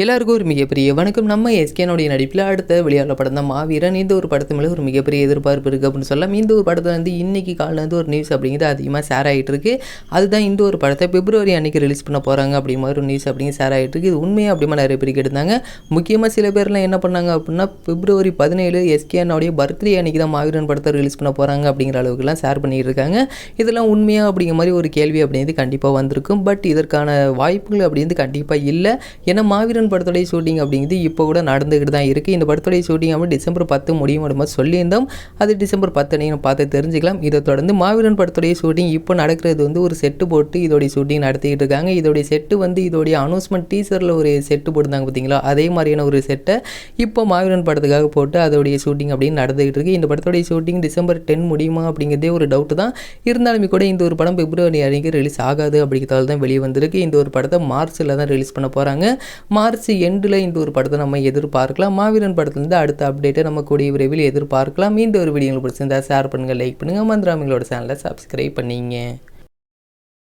எல்லாருக்கும் ஒரு மிகப்பெரிய வணக்கம். நம்ம எஸ்கேனுடைய நடிப்பில் அடுத்த வெளியாள படம் தான் மாவீரன். இந்த ஒரு படத்து மேலே ஒரு மிகப்பெரிய எதிர்பார்ப்பு இருக்குது அப்படின்னு சொல்லலாம். இந்த ஒரு படத்தை வந்து இன்றைக்கி காலையில் ஒரு நியூஸ் அப்படிங்கிறது அதிகமாக ஷேர் ஆகிட்டு இருக்கு. அதுதான் இந்த ஒரு படத்தை பிப்ரவரி அன்றைக்கி ரிலீஸ் பண்ண போகிறாங்க அப்படிங்கிற மாதிரி ஒரு நியூஸ் அப்படிங்க ஷேர் ஆகிட்டு இருக்கு. இது உண்மையாக அப்படிமா நிறைய பேருக்கு எடுத்தாங்க. முக்கியமாக சில பேர்லாம் என்ன பண்ணாங்க அப்படின்னா பிப்ரவரி 17 எஸ்கேனுடைய பர்த்டே அன்றைக்கி தான் மாவீரன் படத்தை ரிலீஸ் பண்ண போகிறாங்க அப்படிங்கிற அளவுக்குலாம் ஷேர் பண்ணிட்டு இருக்காங்க. இதெல்லாம் உண்மையாக அப்படிங்கிற மாதிரி ஒரு கேள்வி அப்படிங்கிறது கண்டிப்பாக வந்திருக்கும். பட் இதற்கான வாய்ப்புகள் அப்படிங்கிறது கண்டிப்பாக இல்லை. ஏன்னா மாவீரன் படத்துடைய ஷூட்டிங் அப்படிங்கிறது இப்போ கூட நடந்துகிட்டு தான் இருக்குது. இந்த படத்துடைய ஷூட்டிங் அப்படி டிசம்பர் 10 முடியும் அப்படிமா சொல்லியிருந்தோம். அது டிசம்பர் 10 நம்ம பார்த்து தெரிஞ்சுக்கலாம். இதை தொடர்ந்து மாவீரன் படத்துடைய ஷூட்டிங் இப்போ நடக்கிறது வந்து ஒரு செட்டு போட்டு இதோடைய ஷூட்டிங் நடத்திக்கிட்டு இருக்காங்க. இதோடைய செட்டு வந்து இதோடைய அனௌன்ஸ்மெண்ட் டீசரில் ஒரு செட்டு போட்டுருந்தாங்க பார்த்தீங்களா, அதே மாதிரியான ஒரு செட்டை இப்போ மாவீரன் படத்துக்காக போட்டு அதோடைய ஷூட்டிங் அப்படின்னு நடந்துகிட்டு இருக்கு. இந்த படத்துடைய ஷூட்டிங் டிசம்பர் 10 முடியுமா அப்படிங்கிறதே ஒரு டவுட்டு தான். இருந்தாலுமே கூட இந்த ஒரு படம் பிப்ரவரி அன்றைக்கி ரிலீஸ் ஆகாது அப்படிங்கிறதால தான் வெளியே வந்திருக்கு. இந்த ஒரு படத்தை மார்ச்சில் தான் ரிலீஸ் பண்ண போகிறாங்க. மார்ச் எண்டில் இந்த ஒரு படத்தை நம்ம எதிர்பார்க்கலாம். மாவீரன் படத்துலேருந்து அடுத்த அப்டேட்டை நம்ம கூடிய விரைவில் எதிர்பார்க்கலாம். இந்த ஒரு வீடியோ பிடிச்சிருந்தா ஷேர் பண்ணுங்கள், லைக் பண்ணுங்கள், மந்திராமிகளோட சேனலை சப்ஸ்கிரைப் பண்ணிங்க.